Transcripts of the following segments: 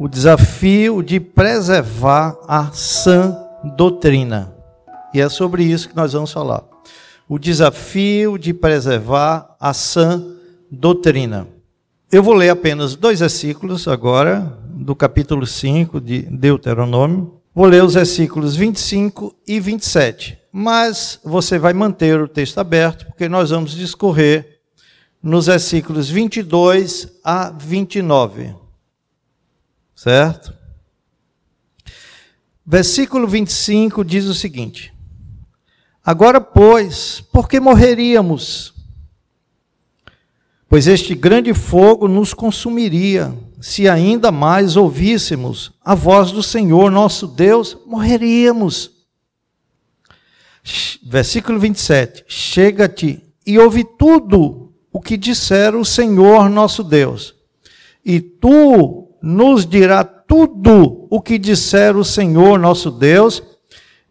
o desafio de preservar a sã doutrina. E é sobre isso que nós vamos falar. O desafio de preservar a sã doutrina. Eu vou ler apenas 2 versículos agora, do capítulo 5 de Deuteronômio. Vou ler os versículos 25 e 27. Mas você vai manter o texto aberto, porque nós vamos discorrer nos versículos 22 a 29. Certo? Versículo 25 diz o seguinte: agora, pois, por que morreríamos? Pois este grande fogo nos consumiria, se ainda mais ouvíssemos a voz do Senhor nosso Deus, morreríamos. Versículo 27, chega-te e ouve tudo o que disser o Senhor nosso Deus, e tu nos dirá tudo o que disser o Senhor nosso Deus,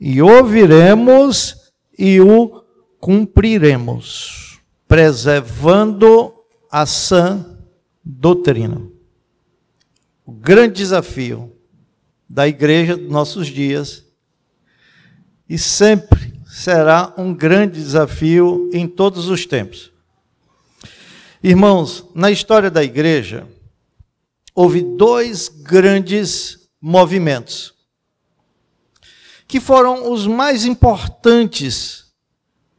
e ouviremos e o cumpriremos, preservando a sã doutrina. O grande desafio da igreja dos nossos dias, e sempre será um grande desafio em todos os tempos. Irmãos, na história da igreja, houve 2 grandes movimentos, que foram os mais importantes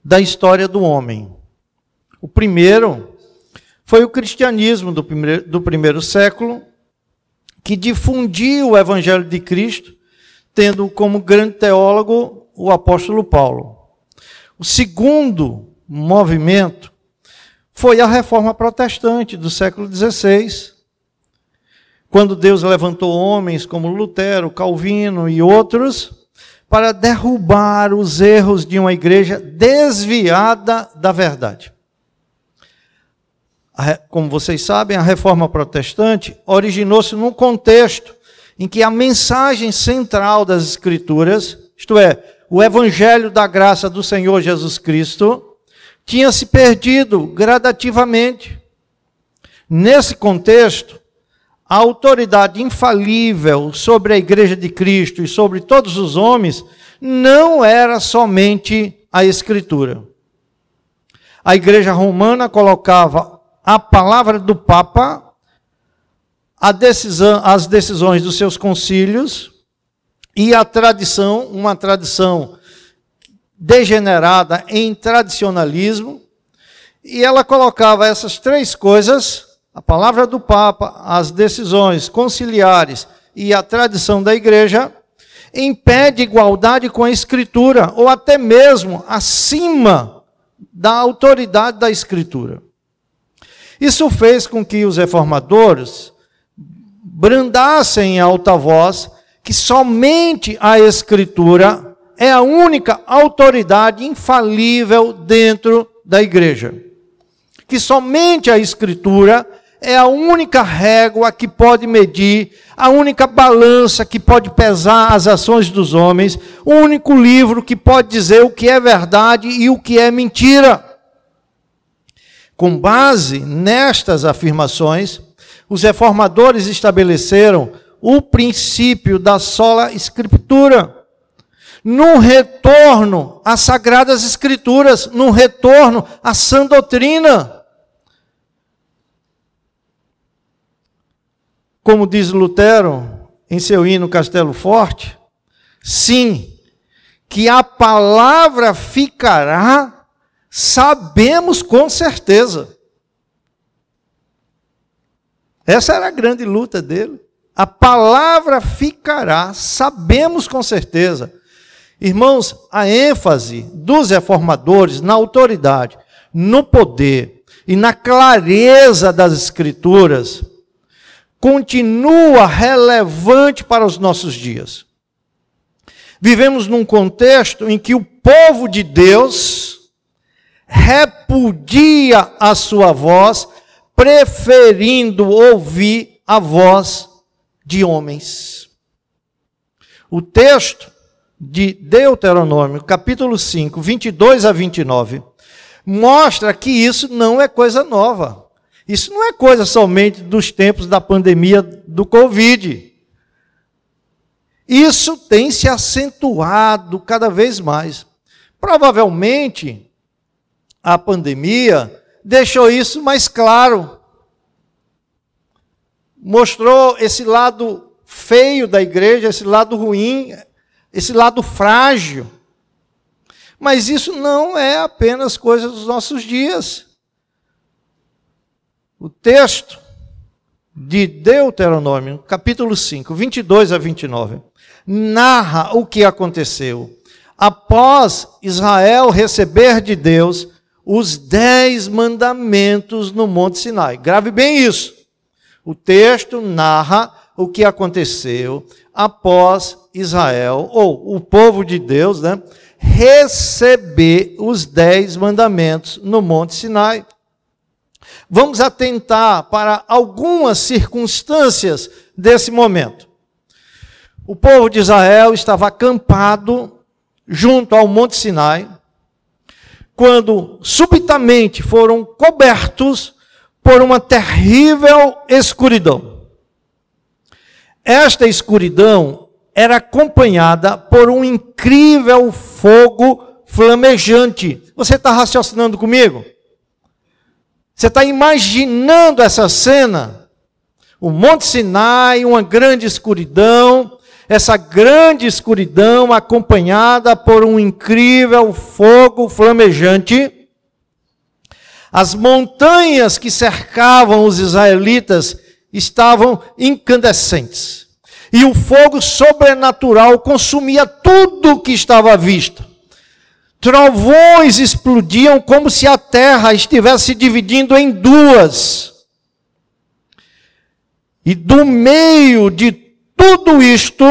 da história do homem. O primeiro foi o cristianismo do primeiro século, que difundiu o evangelho de Cristo, tendo como grande teólogo o apóstolo Paulo. O segundo movimento foi a reforma protestante do século XVI, quando Deus levantou homens como Lutero, Calvino e outros, para derrubar os erros de uma igreja desviada da verdade. Como vocês sabem, a reforma protestante originou-se num contexto em que a mensagem central das Escrituras, isto é, o evangelho da graça do Senhor Jesus Cristo, tinha se perdido gradativamente. Nesse contexto, a autoridade infalível sobre a igreja de Cristo e sobre todos os homens não era somente a Escritura. A igreja romana colocava a palavra do Papa, as decisões dos seus concílios e a tradição, uma tradição degenerada em tradicionalismo, e ela colocava essas 3 coisas, a palavra do Papa, as decisões conciliares e a tradição da igreja, em pé de igualdade com a Escritura, ou até mesmo acima da autoridade da Escritura. Isso fez com que os reformadores brandassem em alta voz que somente a Escritura é a única autoridade infalível dentro da igreja. Que somente a Escritura é a única régua que pode medir, a única balança que pode pesar as ações dos homens, o único livro que pode dizer o que é verdade e o que é mentira. Com base nestas afirmações, os reformadores estabeleceram o princípio da sola Escritura, num retorno às Sagradas Escrituras, num retorno à sã doutrina. Como diz Lutero em seu hino Castelo Forte, sim, que a palavra ficará, sabemos com certeza. Essa era a grande luta dele. A palavra ficará, sabemos com certeza. Irmãos, a ênfase dos reformadores na autoridade, no poder e na clareza das Escrituras continua relevante para os nossos dias. Vivemos num contexto em que o povo de Deus repudia a sua voz, preferindo ouvir a voz de homens. O texto de Deuteronômio, capítulo 5, 22 a 29, mostra que isso não é coisa nova. Isso não é coisa somente dos tempos da pandemia do Covid. Isso tem se acentuado cada vez mais. Provavelmente, a pandemia deixou isso mais claro. Mostrou esse lado feio da igreja, esse lado ruim, esse lado frágil. Mas isso não é apenas coisa dos nossos dias. O texto de Deuteronômio, capítulo 5, 22 a 29, narra o que aconteceu após Israel receber de Deus os 10 mandamentos no Monte Sinai. Grave bem isso. O texto narra o que aconteceu após Israel, ou o povo de Deus, receber os 10 mandamentos no Monte Sinai. Vamos atentar para algumas circunstâncias desse momento. O povo de Israel estava acampado junto ao Monte Sinai, quando subitamente foram cobertos por uma terrível escuridão. Esta escuridão era acompanhada por um incrível fogo flamejante. Você está raciocinando comigo? Você está imaginando essa cena? O Monte Sinai, uma grande escuridão, essa grande escuridão acompanhada por um incrível fogo flamejante. As montanhas que cercavam os israelitas estavam incandescentes. E o fogo sobrenatural consumia tudo que estava à vista. Trovões explodiam como se a terra estivesse se dividindo em duas. E do meio de tudo isto,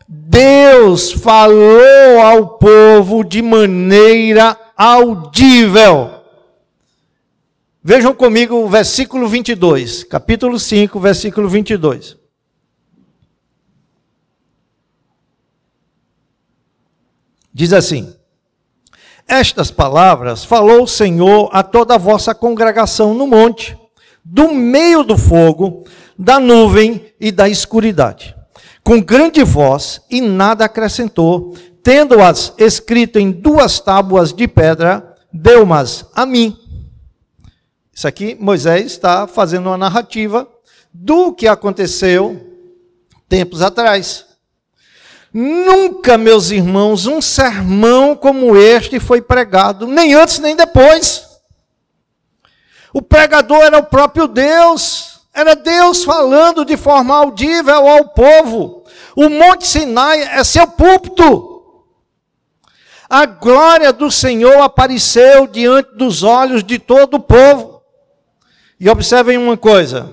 Deus falou ao povo de maneira audível. Vejam comigo o versículo 22, capítulo 5, versículo 22. Diz assim: estas palavras falou o Senhor a toda a vossa congregação no monte, do meio do fogo, da nuvem e da escuridade, com grande voz, e nada acrescentou, tendo-as escrito em 2 tábuas de pedra, deu-mas a mim. Isso aqui, Moisés está fazendo uma narrativa do que aconteceu tempos atrás. Nunca, meus irmãos, um sermão como este foi pregado, nem antes nem depois. O pregador era o próprio Deus, era Deus falando de forma audível ao povo. O Monte Sinai é seu púlpito. A glória do Senhor apareceu diante dos olhos de todo o povo. E observem uma coisa,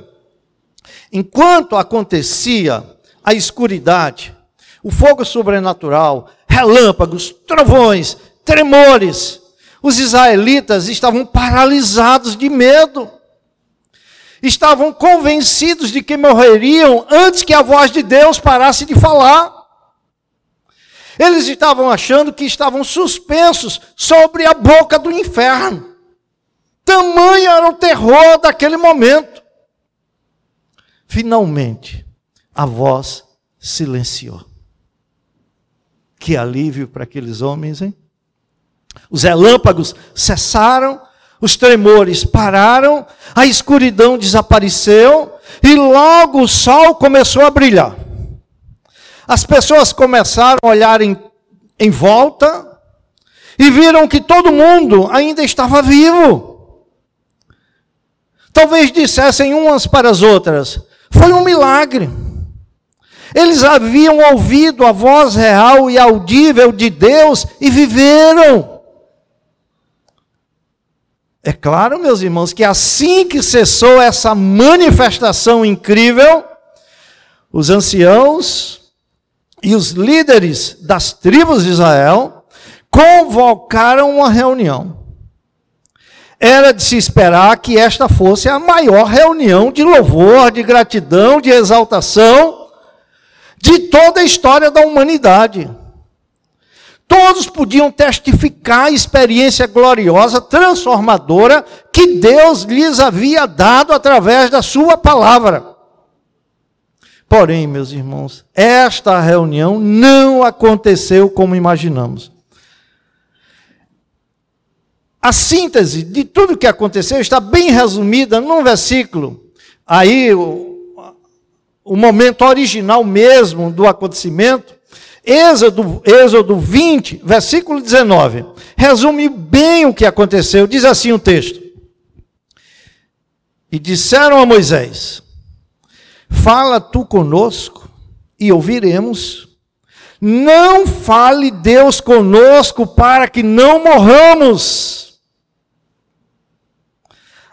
enquanto acontecia a escuridade, o fogo sobrenatural, relâmpagos, trovões, tremores, os israelitas estavam paralisados de medo. Estavam convencidos de que morreriam antes que a voz de Deus parasse de falar. Eles estavam achando que estavam suspensos sobre a boca do inferno. Tamanho era o terror daquele momento. Finalmente, a voz silenciou. Que alívio para aqueles homens, hein? Os relâmpagos cessaram, os tremores pararam, a escuridão desapareceu e logo o sol começou a brilhar. As pessoas começaram a olhar em volta e viram que todo mundo ainda estava vivo. Talvez dissessem umas para as outras: foi um milagre. Eles haviam ouvido a voz real e audível de Deus e viveram. É claro, meus irmãos, que assim que cessou essa manifestação incrível, os anciãos e os líderes das tribos de Israel convocaram uma reunião. Era de se esperar que esta fosse a maior reunião de louvor, de gratidão, de exaltação de toda a história da humanidade. Todos podiam testificar a experiência gloriosa, transformadora, que Deus lhes havia dado através da sua palavra. Porém, meus irmãos, esta reunião não aconteceu como imaginamos. A síntese de tudo o que aconteceu está bem resumida num versículo. Aí, o momento original mesmo do acontecimento, Êxodo 20, versículo 19. Resume bem o que aconteceu. Diz assim o texto. E disseram a Moisés: fala tu conosco e ouviremos. Não fale Deus conosco para que não morramos.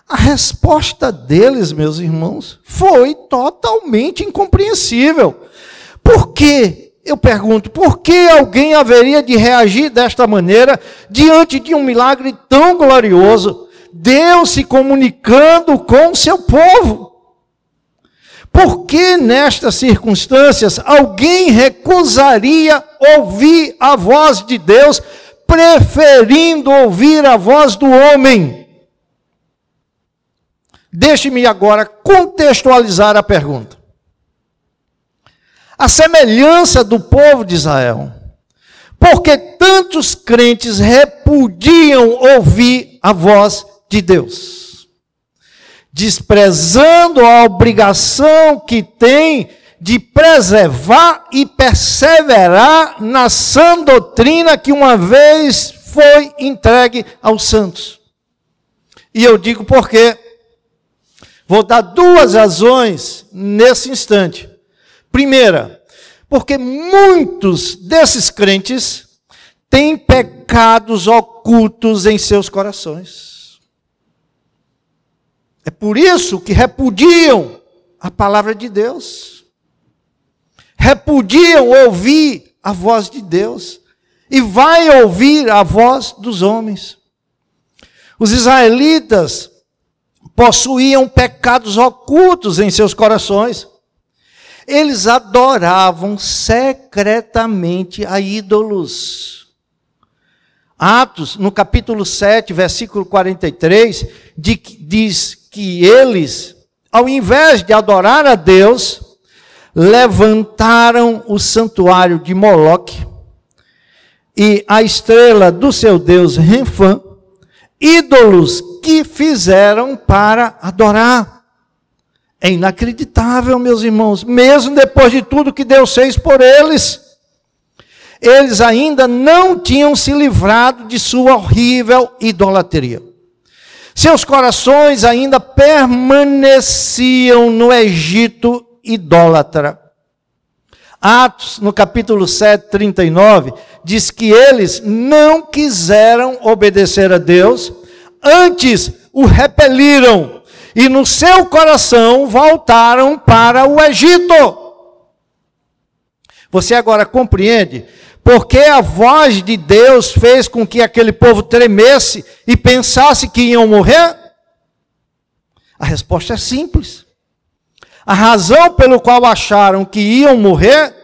A resposta deles, meus irmãos, foi totalmente incompreensível. Por quê? Eu pergunto, por que alguém haveria de reagir desta maneira diante de um milagre tão glorioso? Deus se comunicando com o seu povo. Por que nestas circunstâncias alguém recusaria ouvir a voz de Deus, preferindo ouvir a voz do homem? Deixe-me agora contextualizar a pergunta. A semelhança do povo de Israel, porque tantos crentes repudiam ouvir a voz de Deus, desprezando a obrigação que tem de preservar e perseverar na sã doutrina que uma vez foi entregue aos santos. E eu digo por quê. Vou dar duas razões nesse instante. Primeira, porque muitos desses crentes têm pecados ocultos em seus corações. É por isso que repudiam a palavra de Deus. Repudiam ouvir a voz de Deus. E vai ouvir a voz dos homens. Os israelitas possuíam pecados ocultos em seus corações. Eles adoravam secretamente a ídolos. Atos, no capítulo 7, versículo 43, diz que eles, ao invés de adorar a Deus, levantaram o santuário de Moloque e a estrela do seu deus Renfã, ídolos que fizeram para adorar. É inacreditável, meus irmãos, mesmo depois de tudo que Deus fez por eles, eles ainda não tinham se livrado de sua horrível idolatria. Seus corações ainda permaneciam no Egito idólatra. Atos, no capítulo 7, 39, diz que eles não quiseram obedecer a Deus, antes o repeliram e no seu coração voltaram para o Egito. Você agora compreende porque a voz de Deus fez com que aquele povo tremesse e pensasse que iam morrer? A resposta é simples. A razão pelo qual acharam que iam morrer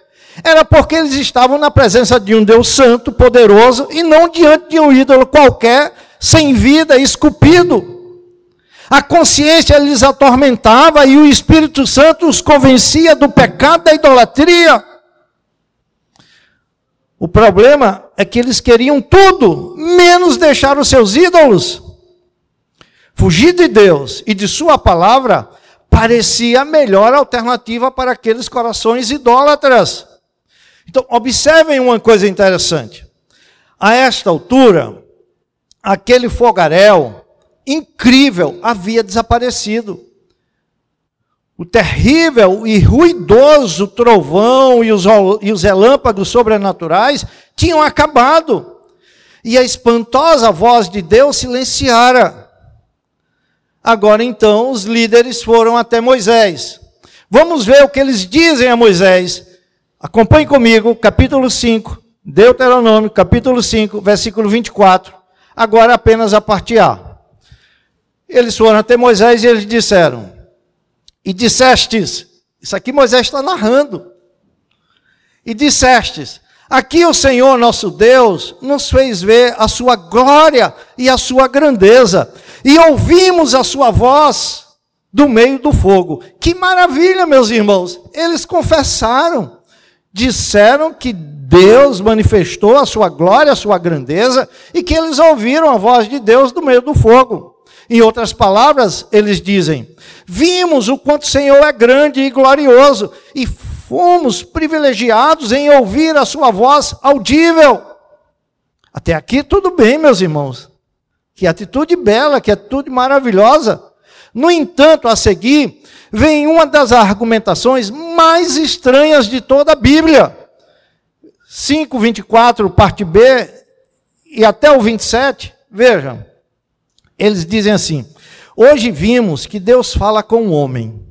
era porque eles estavam na presença de um Deus santo, poderoso, e não diante de um ídolo qualquer, sem vida, esculpido. A consciência lhes atormentava e o Espírito Santo os convencia do pecado da idolatria. O problema é que eles queriam tudo, menos deixar os seus ídolos. Fugir de Deus e de sua palavra parecia a melhor alternativa para aqueles corações idólatras. Então, observem uma coisa interessante. A esta altura, aquele fogaréu incrível havia desaparecido. O terrível e ruidoso trovão e os relâmpagos sobrenaturais tinham acabado. E a espantosa voz de Deus silenciara. Agora então os líderes foram até Moisés. Vamos ver o que eles dizem a Moisés. Acompanhe comigo, capítulo 5, Deuteronômio, capítulo 5, versículo 24. Agora apenas a parte A. Eles foram até Moisés e eles disseram: e dissestes, isso aqui Moisés está narrando, e dissestes, aqui o Senhor nosso Deus nos fez ver a sua glória e a sua grandeza, e ouvimos a sua voz, do meio do fogo. Que maravilha, meus irmãos! Eles confessaram, disseram que Deus manifestou a sua glória, a sua grandeza, e que eles ouviram a voz de Deus do meio do fogo. Em outras palavras, eles dizem: vimos o quanto o Senhor é grande e glorioso, e fomos privilegiados em ouvir a sua voz audível. Até aqui tudo bem, meus irmãos. Que atitude bela, que atitude maravilhosa. No entanto, a seguir, vem uma das argumentações mais estranhas de toda a Bíblia. 5:24, parte B, e até o 27, vejam. Eles dizem assim: hoje vimos que Deus fala com o homem,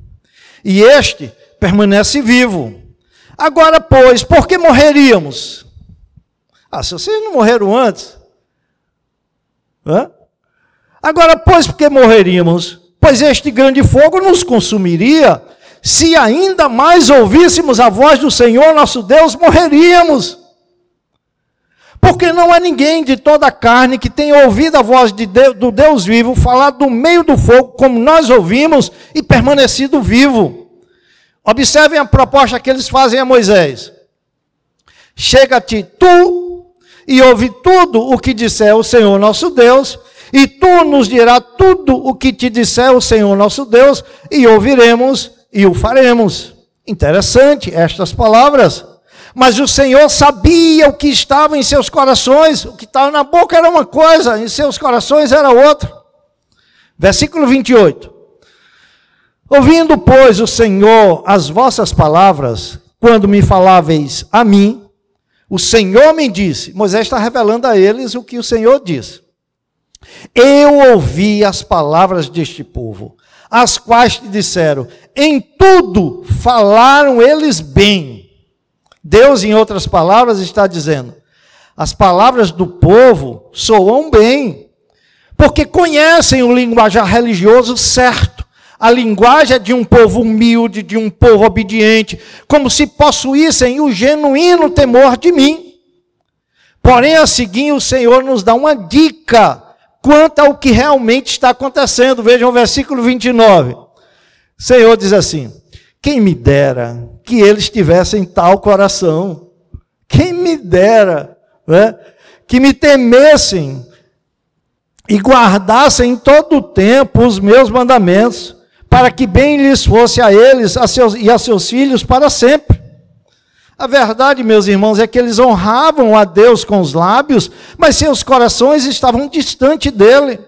e este permanece vivo. Agora, pois, por que morreríamos? Se vocês não morreram antes. Agora, pois, por que morreríamos? Pois este grande fogo nos consumiria. Se ainda mais ouvíssemos a voz do Senhor nosso Deus, morreríamos. Porque não há ninguém de toda a carne que tenha ouvido a voz de Deus, do Deus vivo falar do meio do fogo, como nós ouvimos, e permanecido vivo. Observem a proposta que eles fazem a Moisés. Chega-te tu e ouve tudo o que disser o Senhor nosso Deus, e tu nos dirás tudo o que te disser o Senhor nosso Deus, e ouviremos e o faremos. Interessante estas palavras. Mas o Senhor sabia o que estava em seus corações. O que estava na boca era uma coisa, em seus corações era outra. Versículo 28. Ouvindo, pois, o Senhor as vossas palavras, quando me faláveis a mim, o Senhor me disse. Moisés está revelando a eles o que o Senhor disse. Eu ouvi as palavras deste povo, as quais te disseram: em tudo falaram eles bem. Deus, em outras palavras, está dizendo: as palavras do povo soam bem, porque conhecem o linguajar religioso certo. A linguagem é de um povo humilde, de um povo obediente, como se possuíssem o genuíno temor de mim. Porém, a seguir, o Senhor nos dá uma dica quanto ao que realmente está acontecendo. Vejam o versículo 29. O Senhor diz assim: quem me dera que eles tivessem tal coração. Quem me dera, né, que me temessem e guardassem em todo o tempo os meus mandamentos, para que bem lhes fosse a eles e a seus filhos para sempre. A verdade, meus irmãos, é que eles honravam a Deus com os lábios, mas seus corações estavam distantes dele.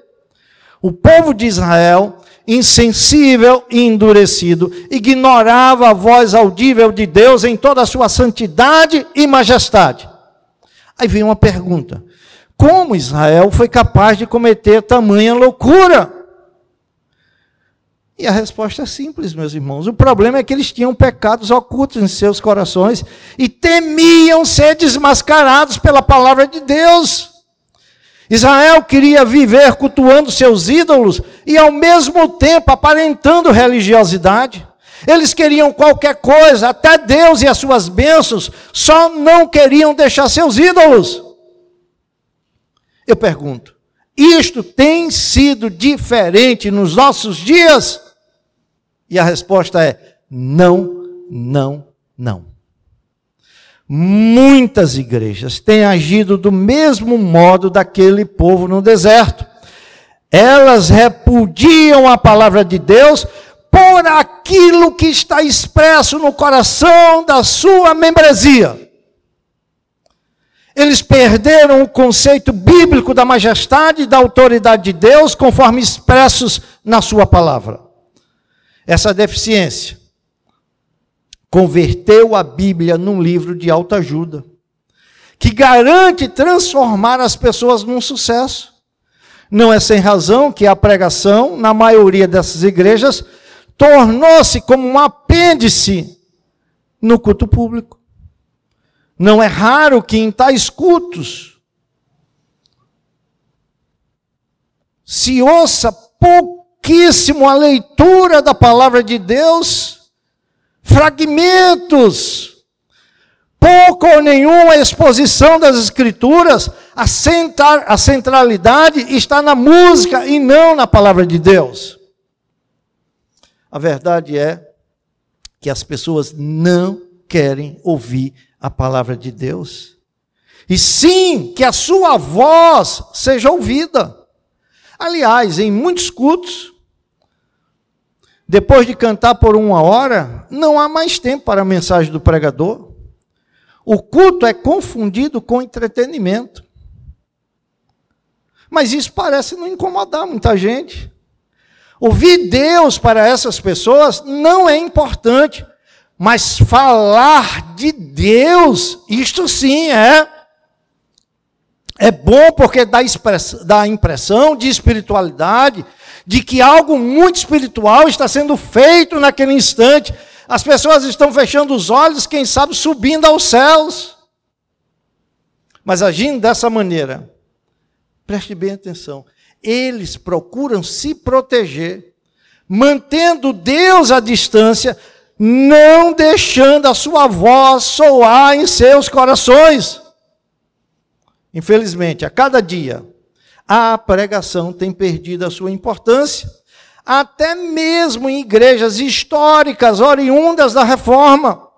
O povo de Israel, insensível e endurecido, ignorava a voz audível de Deus em toda a sua santidade e majestade. Aí vem uma pergunta: como Israel foi capaz de cometer tamanha loucura? E a resposta é simples, meus irmãos. O problema é que eles tinham pecados ocultos em seus corações e temiam ser desmascarados pela palavra de Deus. Israel queria viver cultuando seus ídolos e ao mesmo tempo aparentando religiosidade. Eles queriam qualquer coisa, até Deus e as suas bênçãos, só não queriam deixar seus ídolos. Eu pergunto: isto tem sido diferente nos nossos dias? E a resposta é: não, não, não. Muitas igrejas têm agido do mesmo modo daquele povo no deserto. Elas repudiam a palavra de Deus por aquilo que está expresso no coração da sua membresia. Eles perderam o conceito bíblico da majestade e da autoridade de Deus, conforme expressos na sua palavra. Essa deficiência converteu a Bíblia num livro de autoajuda, que garante transformar as pessoas num sucesso. Não é sem razão que a pregação, na maioria dessas igrejas, tornou-se como um apêndice no culto público. Não é raro que em tais cultos se ouça pouquíssimo a leitura da palavra de Deus, fragmentos, pouco ou nenhuma exposição das Escrituras. A centralidade está na música e não na palavra de Deus. A verdade é que as pessoas não querem ouvir a palavra de Deus. E sim, que a sua voz seja ouvida. Aliás, em muitos cultos, depois de cantar por 1 hora, não há mais tempo para a mensagem do pregador. O culto é confundido com entretenimento. Mas isso parece não incomodar muita gente. Ouvir Deus para essas pessoas não é importante, mas falar de Deus, isto sim é. É bom porque dá a impressão de espiritualidade, de que algo muito espiritual está sendo feito naquele instante. As pessoas estão fechando os olhos, quem sabe subindo aos céus. Mas agindo dessa maneira, preste bem atenção, eles procuram se proteger, mantendo Deus à distância, não deixando a sua voz soar em seus corações. Infelizmente, a cada dia, a pregação tem perdido a sua importância, até mesmo em igrejas históricas, oriundas da Reforma.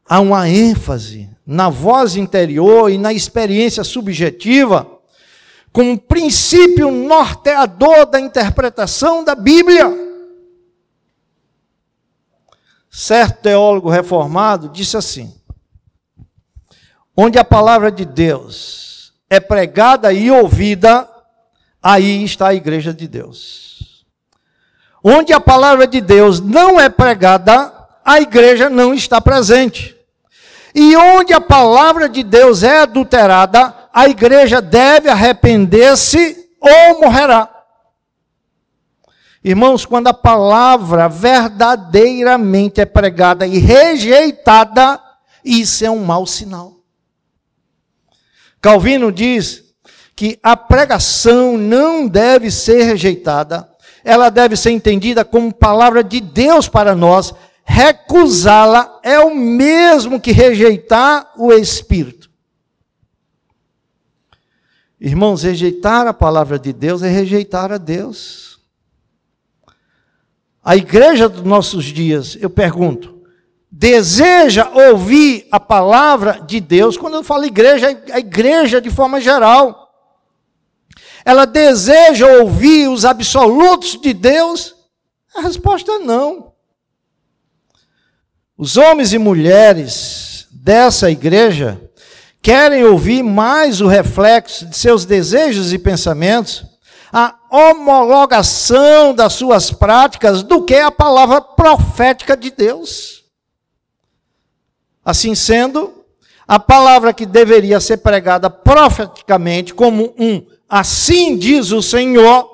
Há uma ênfase na voz interior e na experiência subjetiva, como princípio norteador da interpretação da Bíblia. Certo teólogo reformado disse assim: onde a palavra de Deus é pregada e ouvida, aí está a igreja de Deus. Onde a palavra de Deus não é pregada, a igreja não está presente. E onde a palavra de Deus é adulterada, a igreja deve arrepender-se ou morrerá. Irmãos, quando a palavra verdadeiramente é pregada e rejeitada, isso é um mau sinal. Calvino diz que a pregação não deve ser rejeitada, ela deve ser entendida como palavra de Deus para nós. Recusá-la é o mesmo que rejeitar o Espírito. Irmãos, rejeitar a palavra de Deus é rejeitar a Deus. A igreja dos nossos dias, eu pergunto, deseja ouvir a palavra de Deus? Quando eu falo igreja, é a igreja de forma geral. Ela deseja ouvir os absolutos de Deus? A resposta é não. Os homens e mulheres dessa igreja querem ouvir mais o reflexo de seus desejos e pensamentos, a homologação das suas práticas, do que a palavra profética de Deus. Assim sendo, a palavra que deveria ser pregada profeticamente como assim diz o Senhor,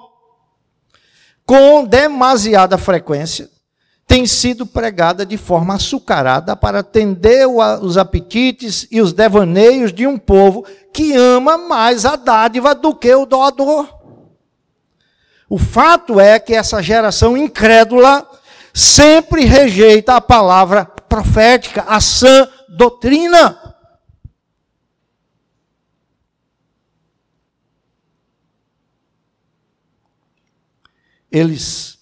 com demasiada frequência, tem sido pregada de forma açucarada para atender os apetites e os devaneios de um povo que ama mais a dádiva do que o doador. O fato é que essa geração incrédula sempre rejeita a palavra profética, a sã doutrina. Eles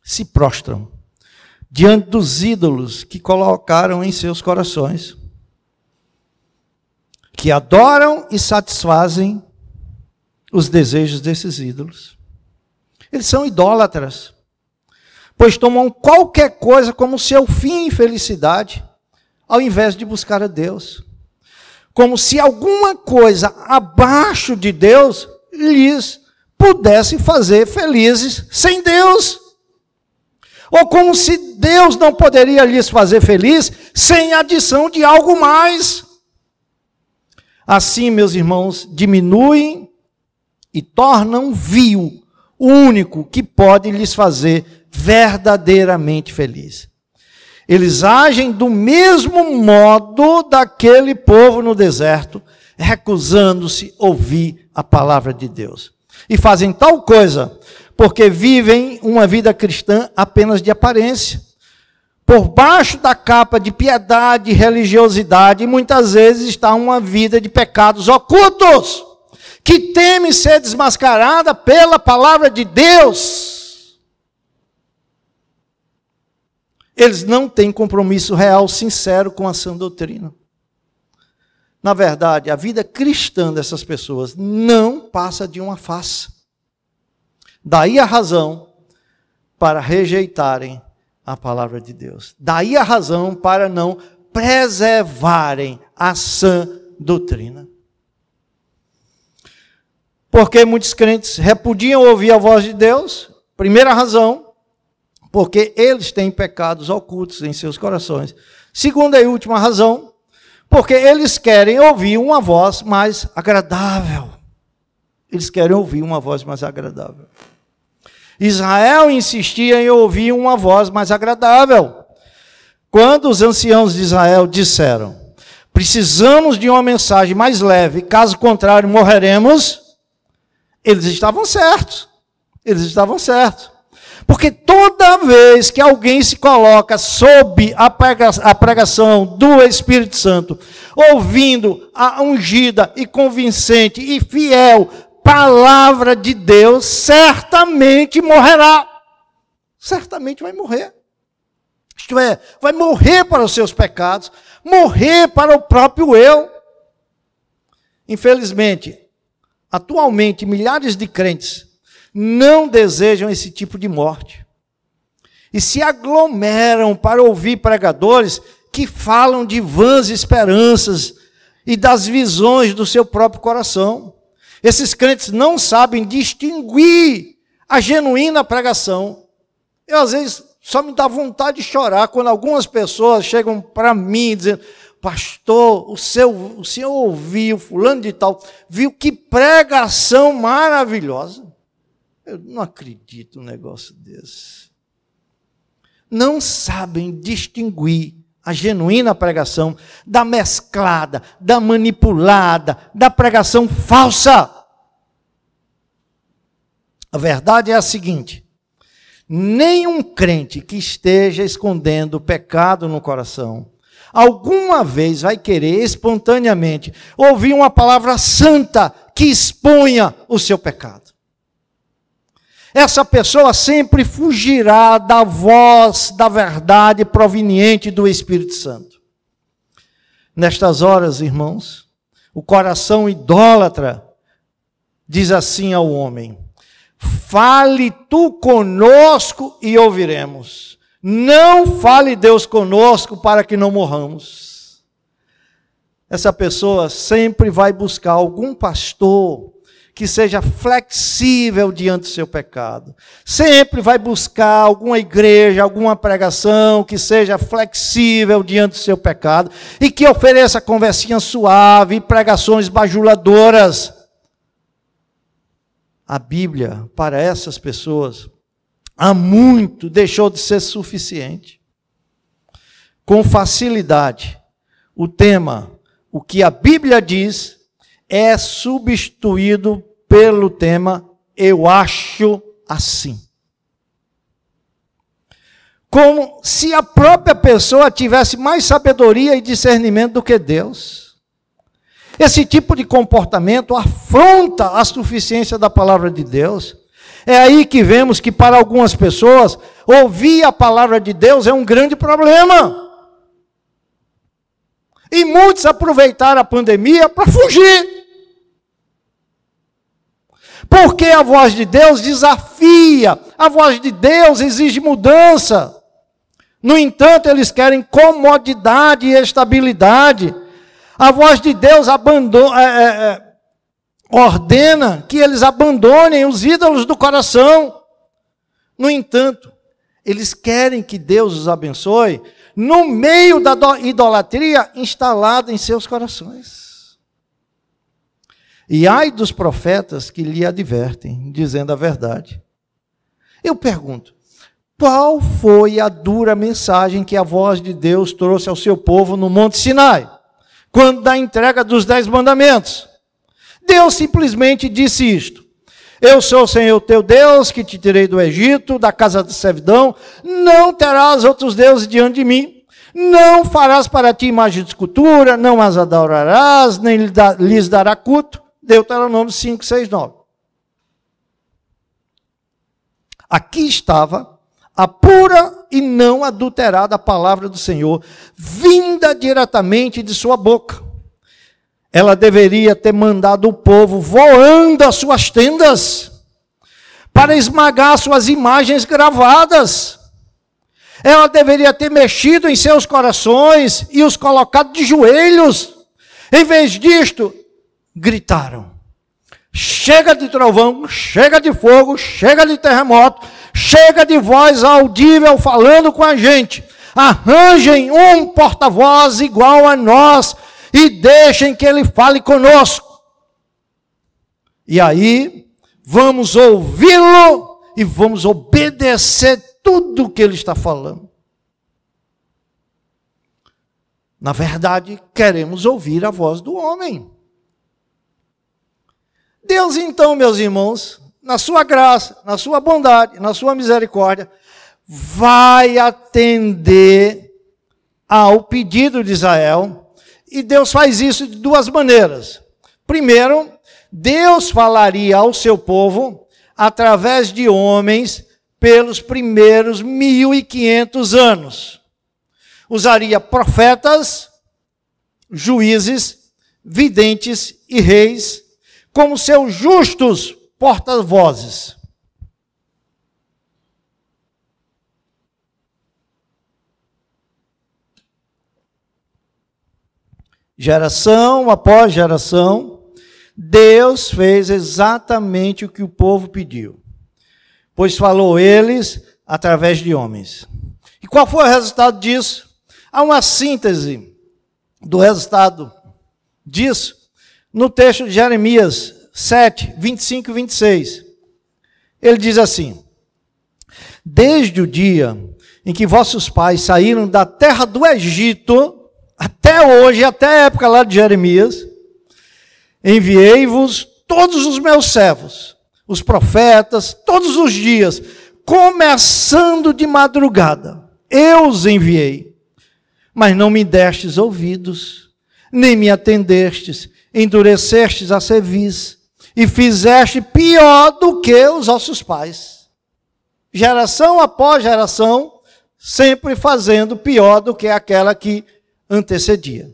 se prostram diante dos ídolos que colocaram em seus corações, que adoram e satisfazem os desejos desses ídolos. Eles são idólatras, pois tomam qualquer coisa como seu fim e felicidade, ao invés de buscar a Deus. Como se alguma coisa abaixo de Deus lhes pudesse fazer felizes sem Deus. Ou como se Deus não poderia lhes fazer feliz sem a adição de algo mais. Assim, meus irmãos, diminuem e tornam vil o único que pode lhes fazer verdadeiramente feliz. Eles agem do mesmo modo daquele povo no deserto, recusando-se a ouvir a palavra de Deus. E fazem tal coisa porque vivem uma vida cristã apenas de aparência. Por baixo da capa de piedade e religiosidade, muitas vezes está uma vida de pecados ocultos, que teme ser desmascarada pela palavra de Deus. Eles não têm compromisso real, sincero com a sã doutrina. Na verdade, a vida cristã dessas pessoas não passa de uma farsa. Daí a razão para rejeitarem a palavra de Deus. Daí a razão para não preservarem a sã doutrina. Porque muitos crentes repudiam ouvir a voz de Deus. Primeira razão, porque eles têm pecados ocultos em seus corações. Segunda e última razão, porque eles querem ouvir uma voz mais agradável. Eles querem ouvir uma voz mais agradável. Israel insistia em ouvir uma voz mais agradável. Quando os anciãos de Israel disseram: precisamos de uma mensagem mais leve, caso contrário morreremos, eles estavam certos. Eles estavam certos. Porque toda vez que alguém se coloca sob a pregação do Espírito Santo, ouvindo a ungida e convincente e fiel palavra de Deus, certamente morrerá. Certamente vai morrer. Isto é, vai morrer para os seus pecados, morrer para o próprio eu. Infelizmente, atualmente, milhares de crentes não desejam esse tipo de morte. E se aglomeram para ouvir pregadores que falam de vãs esperanças e das visões do seu próprio coração. Esses crentes não sabem distinguir a genuína pregação. Eu, às vezes, só me dá vontade de chorar quando algumas pessoas chegam para mim dizendo: pastor, o senhor ouviu, fulano de tal, viu que pregação maravilhosa. Eu não acredito num negócio desse. Não sabem distinguir a genuína pregação da mesclada, da manipulada, da pregação falsa. A verdade é a seguinte: nenhum crente que esteja escondendo o pecado no coração, alguma vez vai querer espontaneamente ouvir uma palavra santa que exponha o seu pecado. Essa pessoa sempre fugirá da voz da verdade proveniente do Espírito Santo. Nestas horas, irmãos, o coração idólatra diz assim ao homem: fale tu conosco e ouviremos. Não fale Deus conosco para que não morramos. Essa pessoa sempre vai buscar algum pastor que seja flexível diante do seu pecado. Sempre vai buscar alguma igreja, alguma pregação que seja flexível diante do seu pecado e que ofereça conversinha suave e pregações bajuladoras. A Bíblia, para essas pessoas, há muito deixou de ser suficiente. Com facilidade, o tema, o que a Bíblia diz, é substituído pelo tema eu acho assim. Como se a própria pessoa tivesse mais sabedoria e discernimento do que Deus. Esse tipo de comportamento afronta a suficiência da palavra de Deus. É aí que vemos que para algumas pessoas, ouvir a palavra de Deus é um grande problema. E muitos aproveitaram a pandemia para fugir. Porque a voz de Deus desafia, a voz de Deus exige mudança. No entanto, eles querem comodidade e estabilidade. A voz de Deus ordena que eles abandonem os ídolos do coração. No entanto, eles querem que Deus os abençoe no meio da idolatria instalada em seus corações. E ai dos profetas que lhe advertem, dizendo a verdade. Eu pergunto, qual foi a dura mensagem que a voz de Deus trouxe ao seu povo no Monte Sinai, quando da entrega dos 10 mandamentos? Deus simplesmente disse isto: eu sou o Senhor teu Deus, que te tirei do Egito, da casa da servidão, não terás outros deuses diante de mim, não farás para ti imagem de escultura, não as adorarás, nem lhes dará culto. Deuteronômio 5, 6, 9. Aqui estava a pura e não adulterada a palavra do Senhor, vinda diretamente de sua boca. Ela deveria ter mandado o povo voando às suas tendas, para esmagar suas imagens gravadas. Ela deveria ter mexido em seus corações e os colocado de joelhos. Em vez disto, gritaram: chega de trovão, chega de fogo, chega de terremoto, chega de voz audível falando com a gente. Arranjem um porta-voz igual a nós e deixem que ele fale conosco. E aí, vamos ouvi-lo e vamos obedecer tudo o que ele está falando. Na verdade, queremos ouvir a voz do homem. Deus, então, meus irmãos, na sua graça, na sua bondade, na sua misericórdia, vai atender ao pedido de Israel. E Deus faz isso de duas maneiras. Primeiro, Deus falaria ao seu povo através de homens pelos primeiros 1500 anos. Usaria profetas, juízes, videntes e reis como seus justos porta-vozes. Geração após geração, Deus fez exatamente o que o povo pediu, pois falou eles através de homens. E qual foi o resultado disso? Há uma síntese do resultado disso no texto de Jeremias 7, 25 e 26. Ele diz assim: desde o dia em que vossos pais saíram da terra do Egito, até hoje, até a época lá de Jeremias, enviei-vos todos os meus servos, os profetas, todos os dias, começando de madrugada. Eu os enviei, mas não me destes ouvidos, nem me atendestes, endurecestes a cerviz, e fizeste pior do que os vossos pais. Geração após geração, sempre fazendo pior do que aquela que antecedia.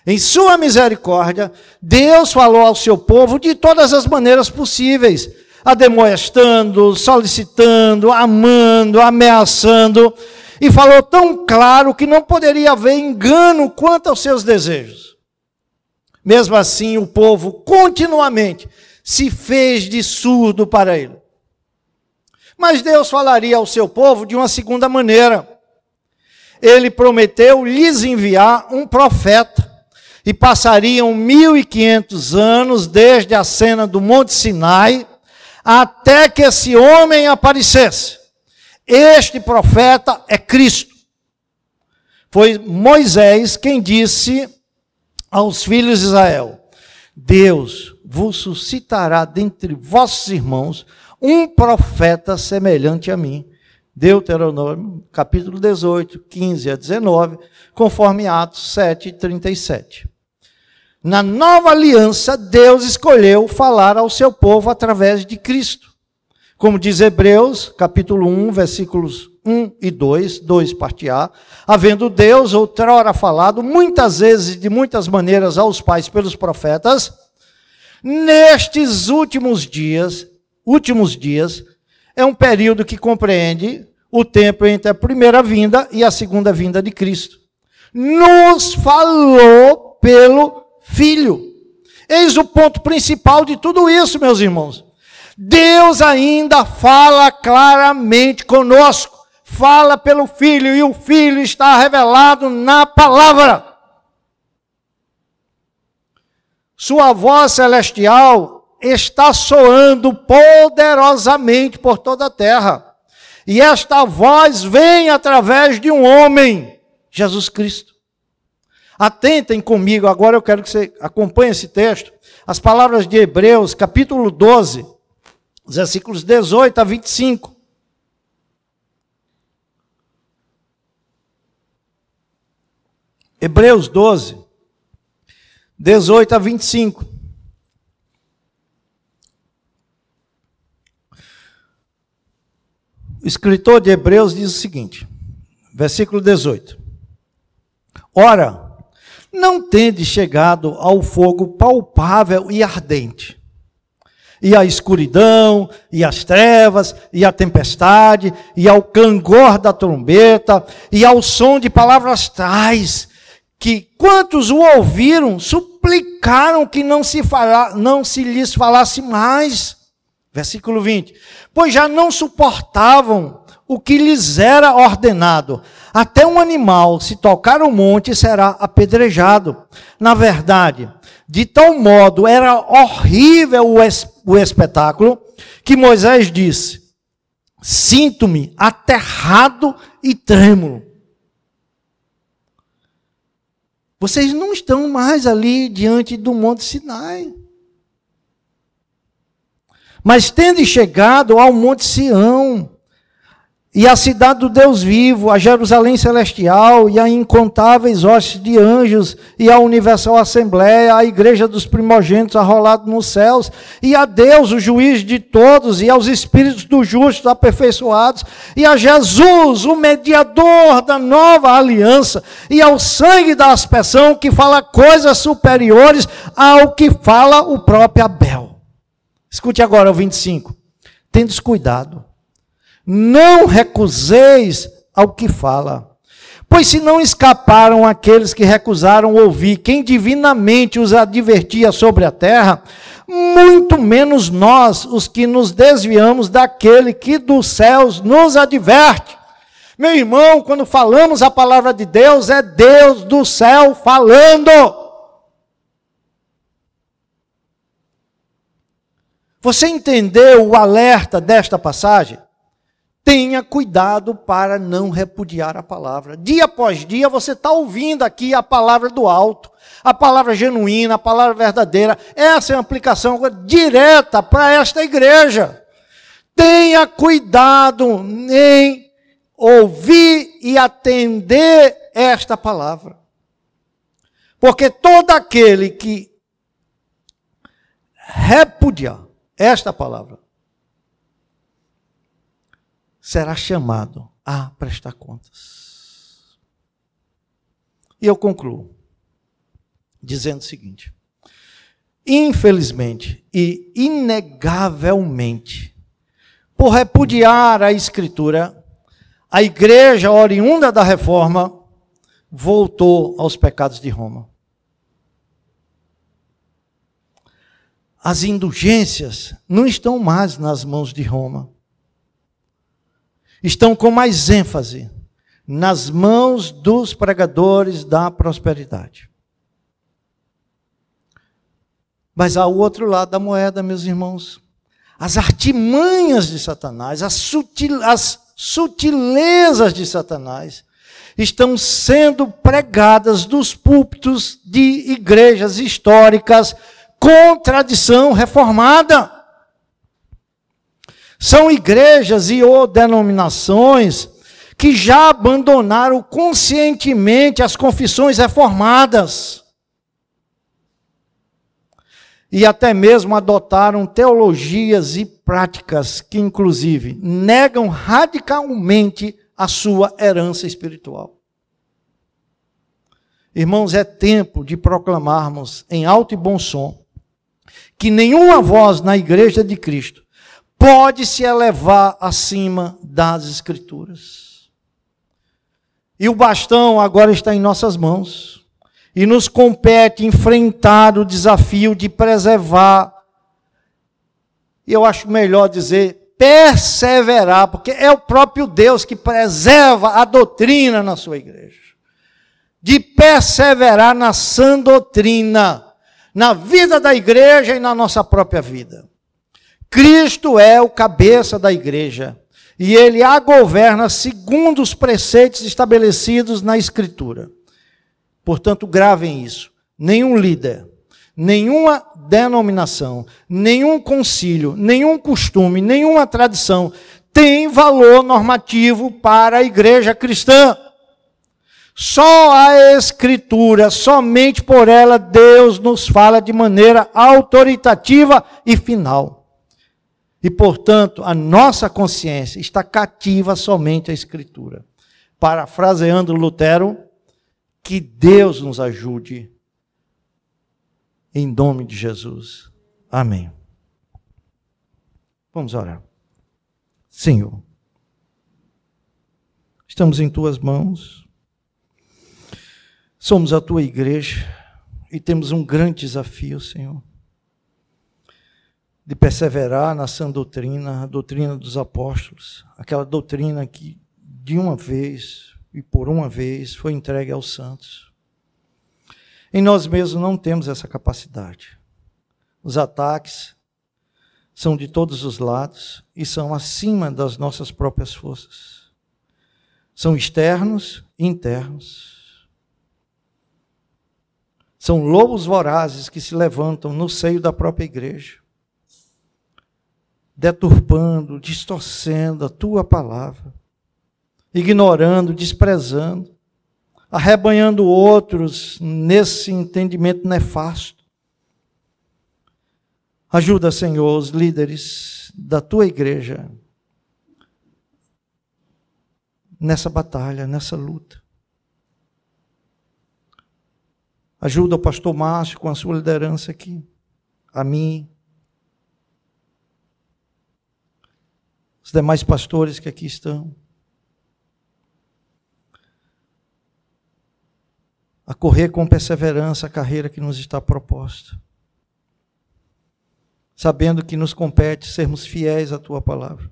Em sua misericórdia, Deus falou ao seu povo de todas as maneiras possíveis, ademoestando, solicitando, amando, ameaçando, e falou tão claro que não poderia haver engano quanto aos seus desejos. Mesmo assim, o povo continuamente se fez de surdo para ele. Mas Deus falaria ao seu povo de uma segunda maneira. Ele prometeu lhes enviar um profeta, e passariam 1500 anos desde a cena do Monte Sinai até que esse homem aparecesse. Este profeta é Cristo. Foi Moisés quem disse aos filhos de Israel: Deus vos suscitará dentre vossos irmãos um profeta semelhante a mim. Deuteronômio, capítulo 18, 15 a 19, conforme Atos 7, 37. Na nova aliança, Deus escolheu falar ao seu povo através de Cristo. Como diz Hebreus, capítulo 1, versículos 1 e 2, 2 parte A, havendo Deus outrora falado muitas vezes e de muitas maneiras aos pais pelos profetas, nestes últimos dias é um período que compreende o tempo entre a primeira vinda e a segunda vinda de Cristo. Nos falou pelo Filho. Eis o ponto principal de tudo isso, meus irmãos. Deus ainda fala claramente conosco, fala pelo Filho, e o Filho está revelado na palavra. Sua voz celestial está soando poderosamente por toda a terra. E esta voz vem através de um homem, Jesus Cristo. Atentem comigo, agora eu quero que você acompanhe esse texto, as palavras de Hebreus, capítulo 12, versículos 18 a 25. Hebreus 12, 18 a 25. O escritor de Hebreus diz o seguinte, versículo 18. Ora, não tendes chegado ao fogo palpável e ardente, e à escuridão, e às trevas, e à tempestade, e ao clangor da trombeta, e ao som de palavras tais, que quantos o ouviram, suplicaram que não se lhes falasse mais. Versículo 20. Pois já não suportavam o que lhes era ordenado. Até um animal, se tocar o monte, será apedrejado. Na verdade, de tal modo era horrível o espetáculo, que Moisés disse, sinto-me aterrado e trêmulo. Vocês não estão mais ali diante do Monte Sinai. Mas tende chegado ao Monte Sião, e à cidade do Deus vivo, a Jerusalém celestial, e a incontáveis hostes de anjos, e a universal assembleia, a igreja dos primogênitos arrolados nos céus, e a Deus, o juiz de todos, e aos espíritos dos justos aperfeiçoados, e a Jesus, o mediador da nova aliança, e ao sangue da aspersão, que fala coisas superiores ao que fala o próprio Abel. Escute agora o 25. Tendes cuidado. Não recuseis ao que fala. Pois se não escaparam aqueles que recusaram ouvir quem divinamente os advertia sobre a terra, muito menos nós, os que nos desviamos daquele que dos céus nos adverte. Meu irmão, quando falamos a palavra de Deus, é Deus do céu falando. Você entendeu o alerta desta passagem? Tenha cuidado para não repudiar a palavra. Dia após dia você está ouvindo aqui a palavra do alto, a palavra genuína, a palavra verdadeira. Essa é uma aplicação direta para esta igreja. Tenha cuidado em ouvir e atender esta palavra. Porque todo aquele que repudiar esta palavra será chamado a prestar contas. E eu concluo dizendo o seguinte: infelizmente e inegavelmente, por repudiar a Escritura, a igreja oriunda da reforma voltou aos pecados de Roma. As indulgências não estão mais nas mãos de Roma. Estão com mais ênfase nas mãos dos pregadores da prosperidade. Mas há o outro lado da moeda, meus irmãos. As artimanhas de Satanás, as sutilezas de Satanás estão sendo pregadas dos púlpitos de igrejas históricas com tradição reformada. São igrejas e ou denominações que já abandonaram conscientemente as confissões reformadas. E até mesmo adotaram teologias e práticas que, inclusive, negam radicalmente a sua herança espiritual. Irmãos, é tempo de proclamarmos em alto e bom som que nenhuma voz na igreja de Cristo pode se elevar acima das Escrituras. E o bastão agora está em nossas mãos. E nos compete enfrentar o desafio de preservar. E eu acho melhor dizer perseverar, porque é o próprio Deus que preserva a doutrina na sua igreja. De perseverar na sã doutrina, na vida da igreja e na nossa própria vida. Cristo é o cabeça da igreja e ele a governa segundo os preceitos estabelecidos na Escritura. Portanto, gravem isso. Nenhum líder, nenhuma denominação, nenhum concílio, nenhum costume, nenhuma tradição tem valor normativo para a igreja cristã. Só a Escritura, somente por ela, Deus nos fala de maneira autoritativa e final. E, portanto, a nossa consciência está cativa somente à Escritura. Parafraseando Lutero, que Deus nos ajude, em nome de Jesus. Amém. Vamos orar. Senhor, estamos em Tuas mãos, somos a Tua igreja e temos um grande desafio, Senhor, de perseverar na sã doutrina, a doutrina dos apóstolos, aquela doutrina que de uma vez e por uma vez foi entregue aos santos. Em nós mesmos não temos essa capacidade. Os ataques são de todos os lados e são acima das nossas próprias forças. São externos e internos. São lobos vorazes que se levantam no seio da própria igreja, deturpando, distorcendo a Tua palavra, ignorando, desprezando, arrebanhando outros nesse entendimento nefasto. Ajuda, Senhor, os líderes da Tua igreja nessa batalha, nessa luta. Ajuda o pastor Márcio com a sua liderança aqui, a mim, os demais pastores que aqui estão, a correr com perseverança a carreira que nos está proposta, sabendo que nos compete sermos fiéis à Tua palavra.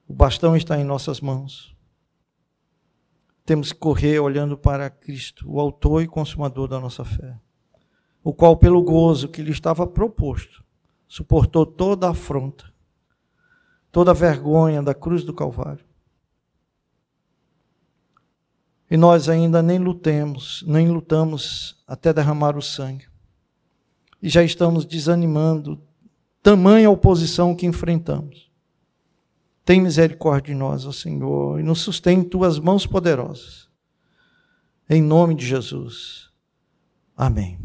O bastão está em nossas mãos. Temos que correr olhando para Cristo, o autor e consumador da nossa fé, o qual, pelo gozo que lhe estava proposto, suportou toda a afronta, toda a vergonha da cruz do Calvário. E nós ainda nem lutamos até derramar o sangue. E já estamos desanimando, tamanha oposição que enfrentamos. Tem misericórdia de nós, ó Senhor, e nos sustém em Tuas mãos poderosas. Em nome de Jesus. Amém.